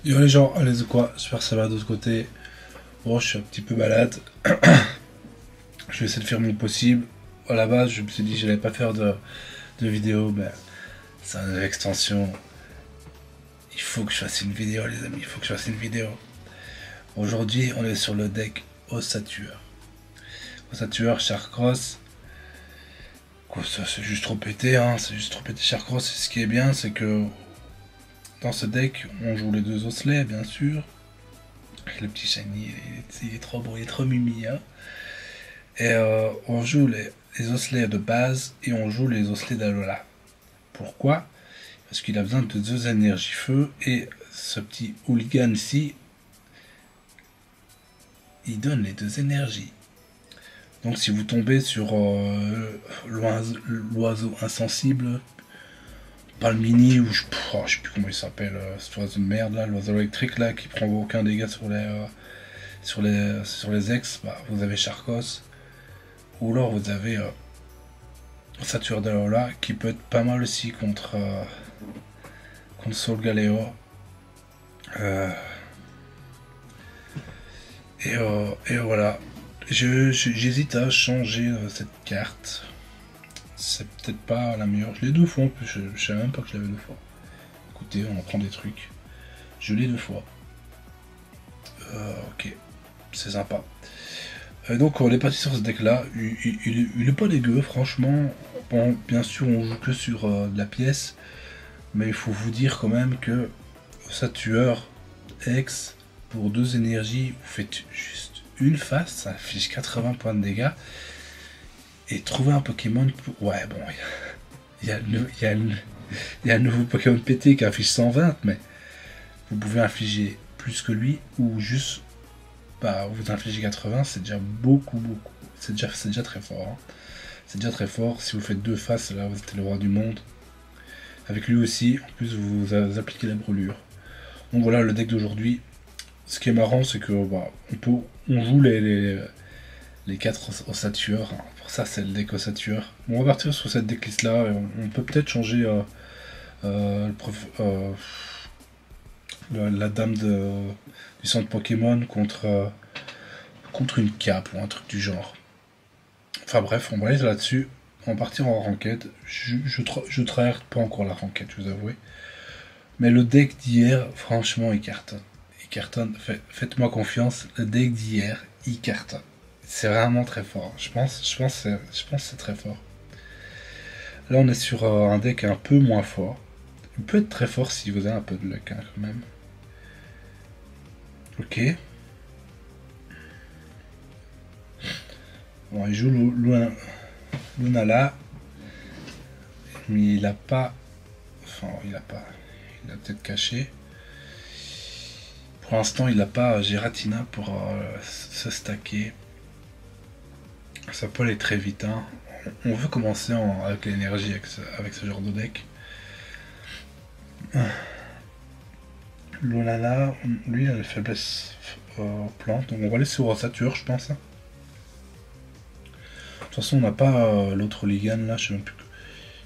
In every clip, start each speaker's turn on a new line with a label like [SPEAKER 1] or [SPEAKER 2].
[SPEAKER 1] Yo les gens, allez quoi, j'espère que ça va de l'autre côté. Bon, je suis un petit peu malade. Je vais essayer de faire mon possible. À la base, je me suis dit que j'allais pas faire de vidéo, mais c'est une extension. Il faut que je fasse une vidéo, les amis, il faut que je fasse une vidéo. Aujourd'hui, on est sur le deck Ossature. Ossature, Charcross. Quoi, ça c'est juste trop pété, hein, c'est juste trop pété Charcross. Ce qui est bien, c'est que dans ce deck, on joue les deux osselets, bien sûr. Le petit shiny, il est trop beau, il est trop mimi, hein. Et on joue les osselets de base et on joue les osselets d'Alola. Pourquoi? Parce qu'il a besoin de deux énergies feu et ce petit hooligan ici, il donne les deux énergies. Donc si vous tombez sur l'oiseau insensible, pas le mini ou je sais plus comment il s'appelle, cet oiseau de merde là, l'oiseau électrique là qui prend aucun dégât sur les ex, bah, vous avez Charcos. Ou alors vous avez Sature d'Alola qui peut être pas mal aussi contre Solgaleo. Euh, et voilà. J'hésite à changer cette carte. C'est peut-être pas la meilleure. Je l'ai deux fois en plus. Je savais même pas que je l'avais deux fois. Écoutez, on apprend des trucs. Je l'ai deux fois. Ok. C'est sympa. Donc on est parti sur ce deck là. Il est pas dégueu, franchement. Bon, bien sûr, on joue que sur de la pièce. Mais il faut vous dire quand même que sa tueur X pour deux énergies, vous faites juste une face, ça affiche 80 points de dégâts. Et trouver un Pokémon pour. Ouais, bon, il y a un nouveau Pokémon pété qui affiche 120, mais vous pouvez infliger plus que lui, ou juste bah, vous infligez 80, c'est déjà beaucoup, beaucoup. C'est déjà très fort. Hein. C'est déjà très fort. Si vous faites deux faces, là, vous êtes le roi du monde. Avec lui aussi, en plus, vous appliquez la brûlure. Donc voilà le deck d'aujourd'hui. Ce qui est marrant, c'est que bah, on joue les 4 ossatueurs. Hein. Pour ça, c'est le deck ossature. Bon, on va partir sur cette decklist là. On peut peut-être changer la dame du centre Pokémon contre une cape ou un truc du genre. Enfin bref, on va aller là-dessus. On va partir en ranked. Je travaille pas encore la ranked, je vous avoue. Mais le deck d'hier, franchement, il cartonne. Il cartonne. Faites-moi confiance. Le deck d'hier, il cartonne. C'est vraiment très fort. Je pense que c'est très fort. Là, on est sur un deck un peu moins fort. Il peut être très fort si vous avez un peu de luck, hein, quand même. Ok. Bon, il joue Lunala. Mais il a pas. Enfin, il a pas. Il a peut-être caché. Pour l'instant, il n'a pas Giratina pour se stacker. Ça peut aller très vite. Hein. On veut commencer avec l'énergie avec ce genre de deck. Lolala, lui, il a des faiblesses plantes. Donc on va aller sur Ossature, je pense. Hein. De toute façon, on n'a pas l'autre Ligan là, je sais même plus.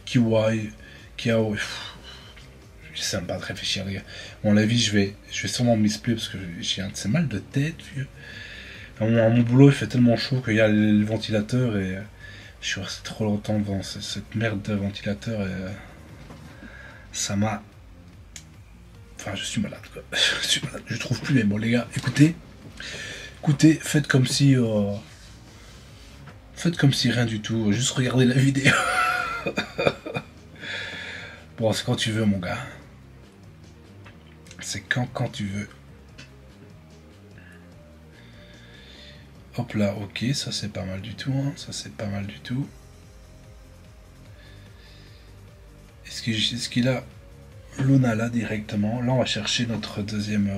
[SPEAKER 1] Kiwai, Kiao. J'essaie même pas de réfléchir, les gars. Bon, la vie, je vais sûrement misplay parce que j'ai un de ces mal de tête, vieux. Mon boulot, il fait tellement chaud qu'il y a le ventilateur et je suis resté trop longtemps devant cette merde de ventilateur et ça m'a. Enfin, je suis malade, quoi. Je suis malade. Je trouve plus les mots, les gars. Écoutez, faites comme si. Faites comme si rien du tout. Juste regardez la vidéo. Bon, c'est quand tu veux, mon gars. C'est quand tu veux. Hop là, ok, ça c'est pas mal du tout. Hein. Ça c'est pas mal du tout. Est-ce qu'il a Luna là directement? Là, on va chercher notre deuxième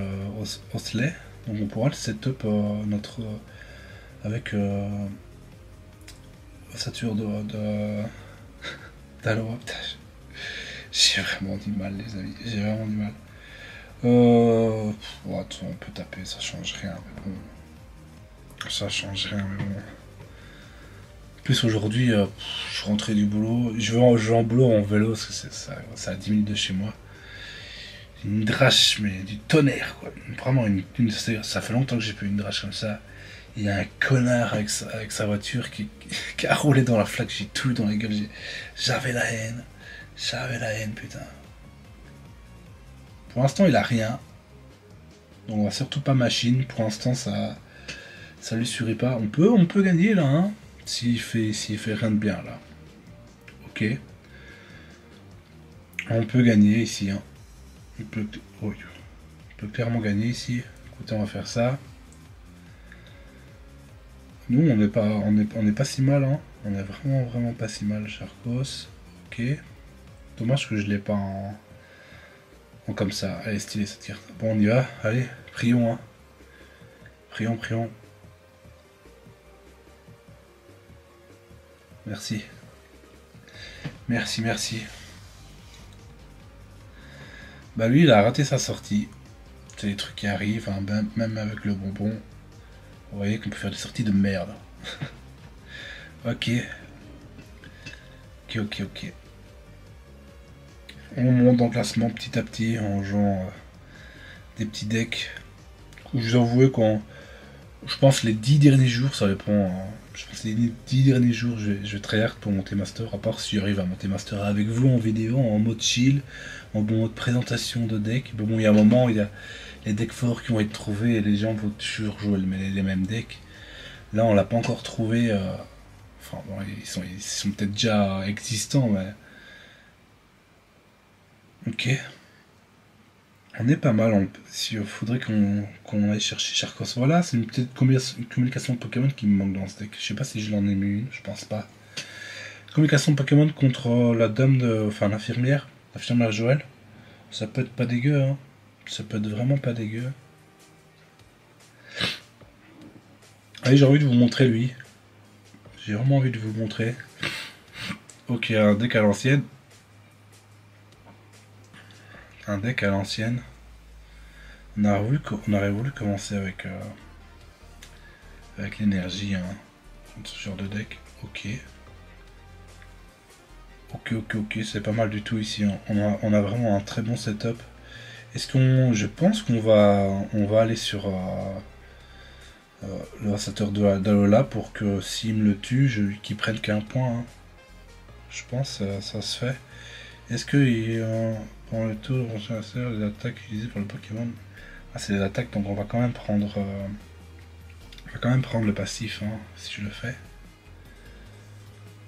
[SPEAKER 1] osselet. Donc on pourra le setup notre avec ossature d'Aloha. J'ai vraiment du mal, les amis. J'ai vraiment du mal. Bon, attends, on peut taper, ça change rien. Mais bon. Ça change rien, mais bon. En plus, aujourd'hui, je suis rentré du boulot. Je vais en boulot en vélo parce que c'est à 10 minutes de chez moi. une drache, mais du tonnerre, quoi. Vraiment, ça fait longtemps que j'ai pas eu une drache comme ça. Il y a un connard avec sa voiture qui a roulé dans la flaque, j'ai tout dans la gueule. J'avais la haine. J'avais la haine, putain. Pour l'instant, il a rien. Donc on va surtout pas machine. Pour l'instant, ça lui suffit pas. On peut gagner là, hein. S'il fait rien de bien là. Ok. On peut gagner ici, hein. On peut clairement gagner ici. Écoutez, on va faire ça. Nous, on est pas si mal, hein. On est vraiment pas si mal, Charcos. Ok. Dommage que je l'ai pas en comme ça. Allez, stylé cette carte. Bon, on y va. Allez, prions, hein. Prions. Merci. Merci. Bah lui, il a raté sa sortie. C'est des trucs qui arrivent, hein, même avec le bonbon. Vous voyez qu'on peut faire des sorties de merde. Ok. On monte dans le classement petit à petit en jouant des petits decks. Je vous avoue qu'en... Je pense les 10 derniers jours, ça dépend. Hein. Je pense les 10 derniers jours, je vais tryhard pour monter master. À part si j'arrive à monter master avec vous en vidéo, en mode chill, en mode présentation de deck. Mais bon, il y a un moment, il y a les decks forts qui vont être trouvés et les gens vont toujours jouer les mêmes decks. Là, on l'a pas encore trouvé. Enfin, bon, ils sont peut-être déjà existants, mais. Ok. On est pas mal, il faudrait qu'on aille chercher Charcos. Voilà, c'est une petite communication de Pokémon qui me manque dans ce deck. Je sais pas si je l'en ai mis une, je pense pas. Communication de Pokémon contre la dame enfin l'infirmière Joël. Ça peut être pas dégueu, hein. Ça peut être vraiment pas dégueu. Allez, j'ai envie de vous montrer lui. J'ai vraiment envie de vous montrer. Ok, un deck à l'ancienne. On aurait voulu commencer avec l'énergie, hein, ce genre de deck. Ok, c'est pas mal du tout ici. Hein. On a vraiment un très bon setup. Je pense qu'on va aller sur le rasateur d'Alola pour que s'il me le tue, qu'il prenne qu'un point. Hein. Je pense ça se fait. Est-ce que pendant le tour, les attaques utilisées par le Pokémon. Ah, c'est des attaques, donc on va quand même prendre. Le passif, hein, si je le fais.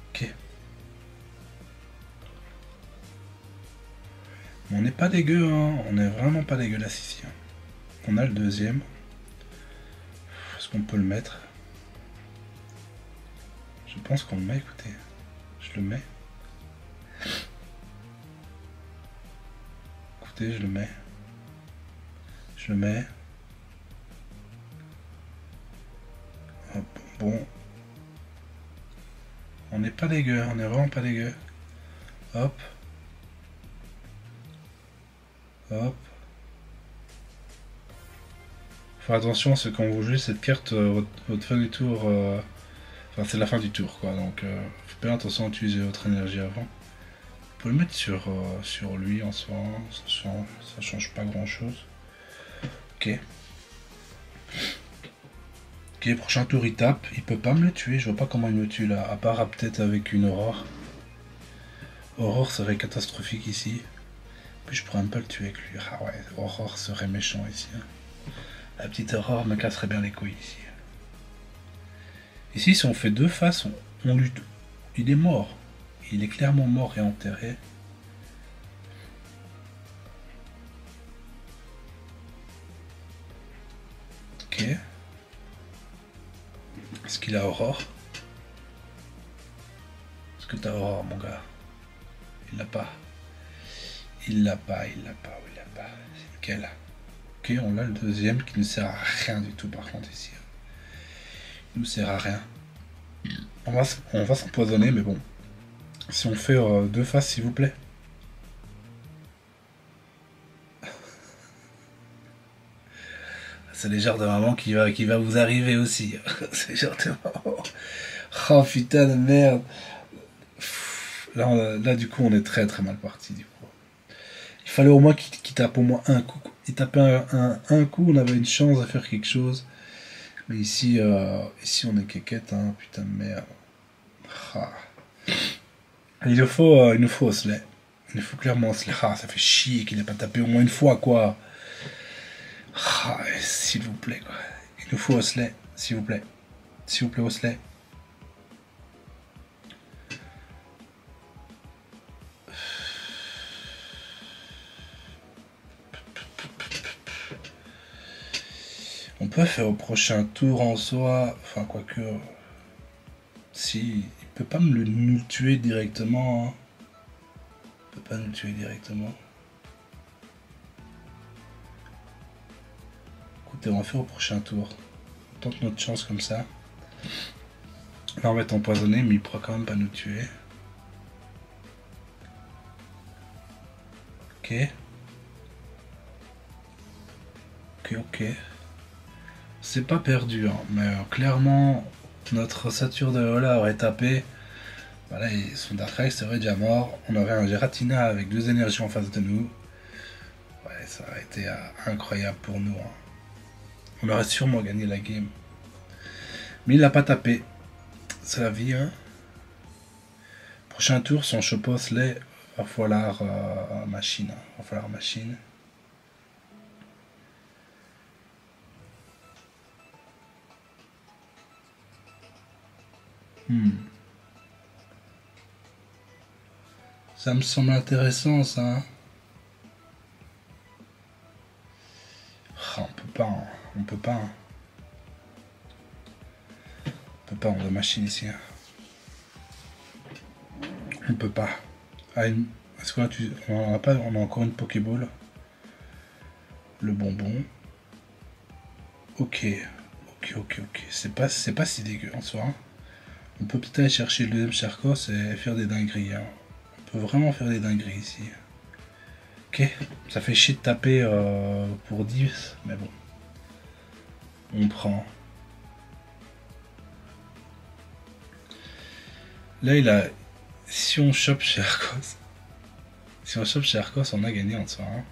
[SPEAKER 1] Ok. Mais on n'est pas dégueu, hein. On est vraiment pas dégueulasse ici. Hein. On a le deuxième. Est-ce qu'on peut le mettre? Je pense qu'on le met, écoutez. Je le mets. Écoutez, je le mets. Hop, bon. On n'est pas dégueu, on est vraiment pas dégueu. Hop. Faut attention, c'est quand vous jouez cette carte, votre fin du tour. Enfin, c'est la fin du tour, quoi. Donc, faut bien attention à utiliser votre énergie avant. Vous pouvez le mettre sur lui en soi. Ça change pas grand chose. Ok. Ok, prochain tour il tape. Il peut pas me le tuer. Je vois pas comment il me tue là. À part peut-être avec une aurore. Aurore serait catastrophique ici. Puis je pourrais même pas le tuer avec lui. Ah ouais, Aurore serait méchant ici. Hein. La petite Aurore me casserait bien les couilles ici. Ici, si on fait deux faces, on lutte. Il est mort. Il est clairement mort et enterré. Ok. Est-ce qu'il a Aurore? Est-ce que t'as Aurore, mon gars? Il l'a pas. Il l'a pas. C'est lequel? Ok, on a le deuxième qui ne sert à rien du tout par contre ici. Il nous sert à rien. On va s'empoisonner, mais bon. Si on fait deux faces, s'il vous plaît. C'est les genres de maman qui va vous arriver aussi. C'est les genres de maman. Oh putain de merde. Là, du coup, on est très très mal parti. Du coup. Il fallait au moins qu'il tape au moins un coup. Il tapait un coup, on avait une chance de faire quelque chose. Mais ici, ici on est quéquette, hein, putain de merde. Ah. Il nous faut Osley. Il nous faut clairement Osley. Ah, ça fait chier qu'il n'ait pas tapé au moins une fois, quoi. Ah, s'il vous plaît, quoi. Il nous faut Osley, s'il vous plaît. S'il vous plaît, Osley. On peut faire au prochain tour en soi. Enfin, quoique. Si. Il peut pas nous le tuer directement. Hein. Il peut pas nous le tuer directement. Écoutez, on va faire au prochain tour. On tente notre chance comme ça. Là, on va être empoisonné, mais il pourra quand même pas nous tuer. Ok. Ok. C'est pas perdu, hein, mais clairement, notre ossature de Lola aurait tapé. Voilà, et son Darkrai serait déjà mort. On aurait un Giratina avec 2 énergies en face de nous. Ouais, ça aurait été incroyable pour nous. Hein. On aurait sûrement gagné la game. Mais il l'a pas tapé. C'est la vie, hein. Prochain tour, son Chopos l'est. Va falloir machine. Va falloir machine. Ça me semble intéressant, ça. Hein. Oh, on peut pas. Hein. On peut pas. Hein. On peut pas, on a machine ici. Hein. On peut pas. Ah, est-ce qu'on a, on a pas, on a encore une Pokéball. Le bonbon. Ok. Ok. C'est pas si dégueu en soi. Hein. On peut peut-être aller chercher le deuxième Charcos et faire des dingueries. Hein. On peut vraiment faire des dingueries ici. Ok. Ça fait chier de taper pour 10, mais bon. On prend. Là, il a... Si on chope chez Arcos... Si on chope chez Arcos, on a gagné en soi. Hein.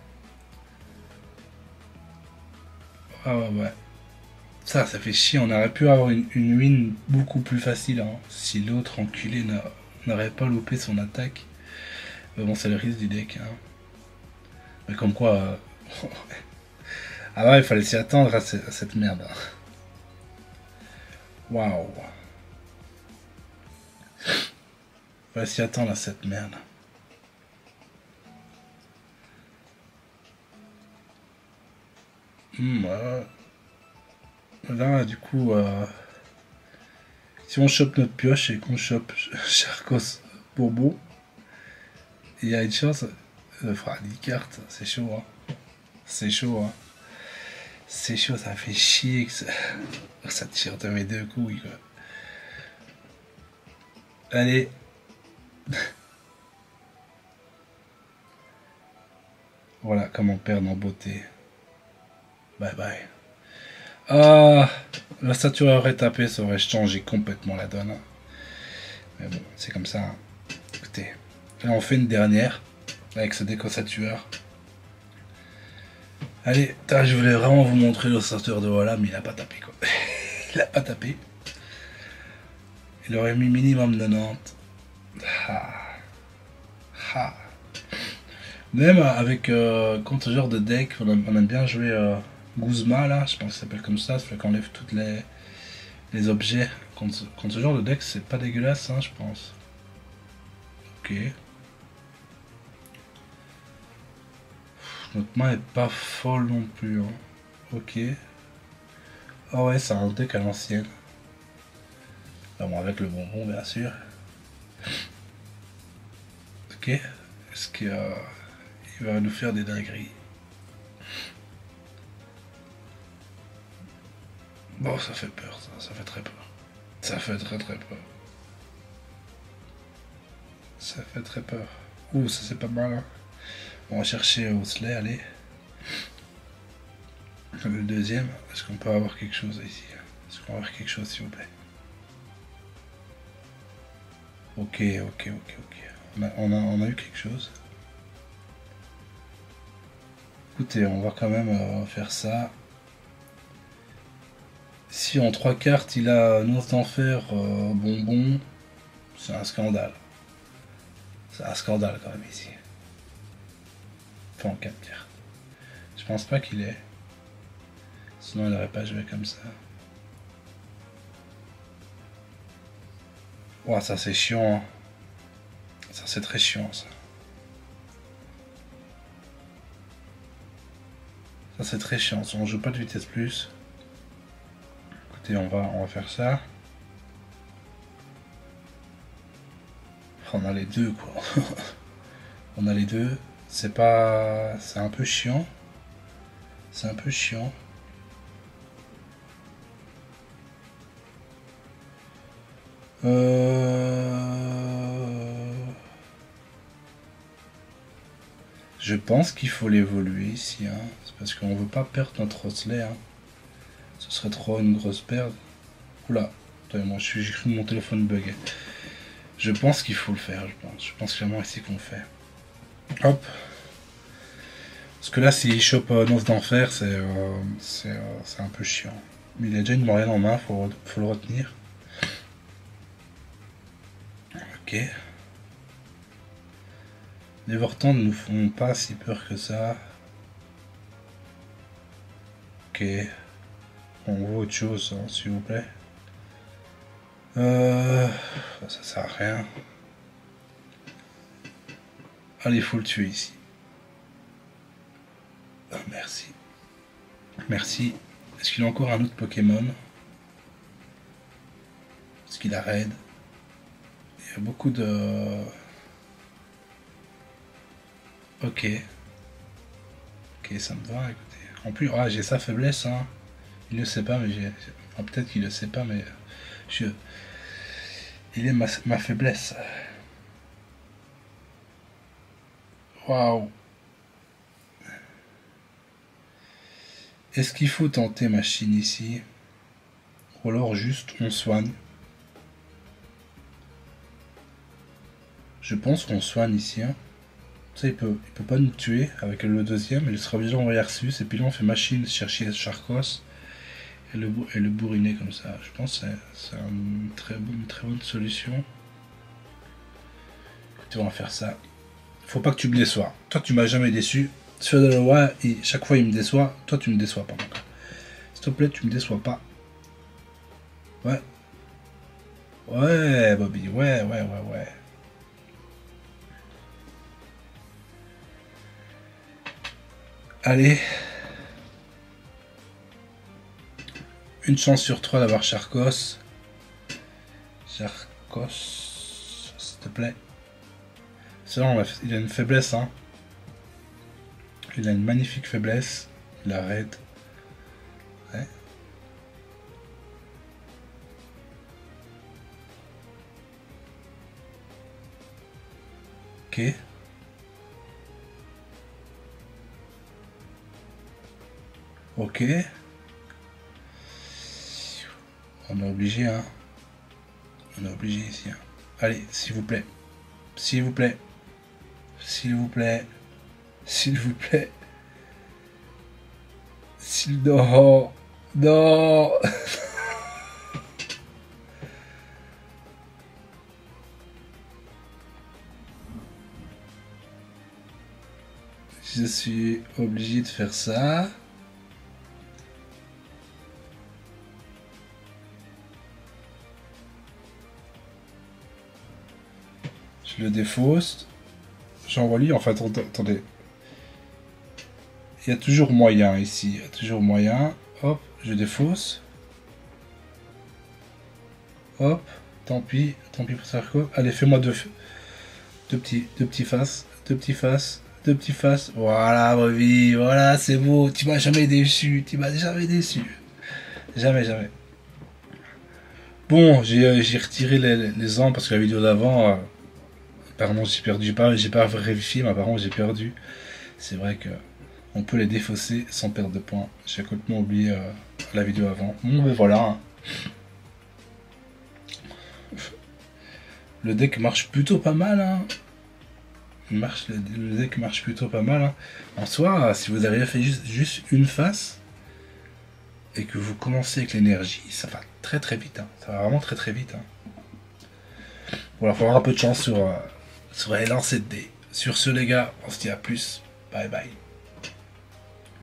[SPEAKER 1] Ah ouais. Ça fait chier. On aurait pu avoir une win beaucoup plus facile. Hein, si l'autre enculé n'aurait pas loupé son attaque. Mais bon, c'est le risque du deck. Hein. Mais comme quoi... ah ouais, il fallait s'y attendre à cette merde. Waouh. Il fallait s'y attendre à cette merde. Là, du coup, si on chope notre pioche et qu'on chope Charcos Bobo, il y a une chance, il fera 10 cartes, c'est chaud. Hein. C'est chaud. Hein. C'est chaud, ça fait chier que ça tire de mes 2 couilles. Quoi. Allez. Voilà comment perdre en beauté. Bye bye. Ah, la statue aurait tapé, ça aurait changé complètement la donne. Mais bon, c'est comme ça. Hein. Écoutez, là on fait une dernière avec ce décossatueur. Allez, je voulais vraiment vous montrer l'ossateur de voilà, mais il a pas tapé quoi. Il a pas tapé. Il aurait mis minimum 90. Même avec contre ce genre de deck, on aime bien jouer Guzma là, je pense que ça s'appelle comme ça, fait qu'on enlève tous les objets. Contre ce genre de deck, c'est pas dégueulasse, hein, je pense. Ok. Notre main est pas folle non plus. Hein. Ok. Ah ouais, c'est un deck à l'ancienne. Bon, avec le bonbon, bien sûr. Ok. Est-ce qu'il va nous faire des dingueries? Bon, ça fait peur, ça fait très peur. Ça fait très peur. Ça fait très peur. Ouh, ça c'est pas mal. Hein. On va chercher Osley, allez. Le deuxième, est-ce qu'on peut avoir quelque chose ici? Est-ce qu'on va avoir quelque chose, s'il vous plaît? Ok. On a eu quelque chose. Écoutez, on va quand même faire ça. Si en 3 cartes il a Noce d'Enfer, bonbon, c'est un scandale. C'est un scandale quand même ici. Enfin en 4 cartes. Je pense pas qu'il est. Sinon il n'aurait pas joué comme ça. Ouah, ça c'est chiant. Hein. Ça c'est très chiant ça. Ça c'est très chiant. Si on joue pas de vitesse plus. Écoutez, on va faire ça. On a les deux quoi. On a les deux. C'est pas. C'est un peu chiant. C'est un peu chiant. Je pense qu'il faut l'évoluer ici. Hein. C'est parce qu'on veut pas perdre notre Osley. Hein. Ce serait trop une grosse perte. Oula. Attendez, moi j'ai cru que mon téléphone buguait. Je pense qu'il faut le faire, je pense. Je pense clairement ici qu'on le fait. Hop. Parce que là, s'il chope Noce d'Enfer, c'est un peu chiant. Mais il a déjà une moyenne en main, faut le retenir. Ok. Les Vortons ne nous font pas si peur que ça. Ok. On voit autre chose, hein, s'il vous plaît. Ça sert à rien. Allez, il faut le tuer ici. Oh, merci. Merci. Est-ce qu'il a encore un autre Pokémon? Est-ce qu'il a raid? Il y a beaucoup de... Ok. Ok, ça me va, écoutez. En plus, ah, j'ai sa faiblesse, hein. Il le sait pas, mais j'ai... Enfin, peut-être qu'il le sait pas, mais... Il est ma faiblesse. Waouh. Est-ce qu'il faut tenter machine ici? Ou alors juste on soigne? Je pense qu'on soigne ici. Hein. Ça, il peut pas nous tuer avec le deuxième. Il sera obligé d'envoyer Arceus. Et puis là, on fait machine chercher Charcos. Et le bourriner comme ça. Je pense que c'est une très bonne solution. Écoutez, on va faire ça. Faut pas que tu me déçois. Toi, tu m'as jamais déçu. Sferdaloa, chaque fois, il me déçoit. Toi, tu me déçois pas. S'il te plaît, tu me déçois pas. Ouais. Ouais, Bobby. Ouais. Allez. Une chance sur 3 d'avoir Charcos. Charcos, s'il te plaît. C'est vrai, il a une faiblesse, hein. Il a une magnifique faiblesse. Il arrête. Ouais. Ok. Ok. On est obligé, hein. On est obligé ici. Hein. Allez, s'il vous plaît. S'il vous plaît. S'il vous plaît. S'il vous plaît. Non. Non. Je suis obligé de faire ça. Je le défausse. J'envoie lui. Enfin, attendez. Il y a toujours moyen ici. Il y a toujours moyen. Hop, je défausse. Hop, tant pis pour Sarko. Allez, fais-moi deux petits faces. Deux petits faces. Voilà, Bobby. Voilà, c'est beau. Tu m'as jamais déçu. Jamais. Bon, j'ai retiré les armes parce que la vidéo d'avant, apparemment j'ai perdu. J'ai pas vérifié, mais apparemment j'ai perdu. C'est vrai que on peut les défausser sans perdre de points. J'ai complètement oublié la vidéo avant. Bon, mais voilà. Hein. Le deck marche plutôt pas mal. Hein. le deck marche plutôt pas mal. Hein. En soi, si vous avez fait juste une face et que vous commencez avec l'énergie, ça va très très vite. Hein. Ça va vraiment très très vite. Hein. Bon, il va falloir un peu de chance sur les lancers de dés. Sur ce, les gars, on se dit à plus. Bye bye.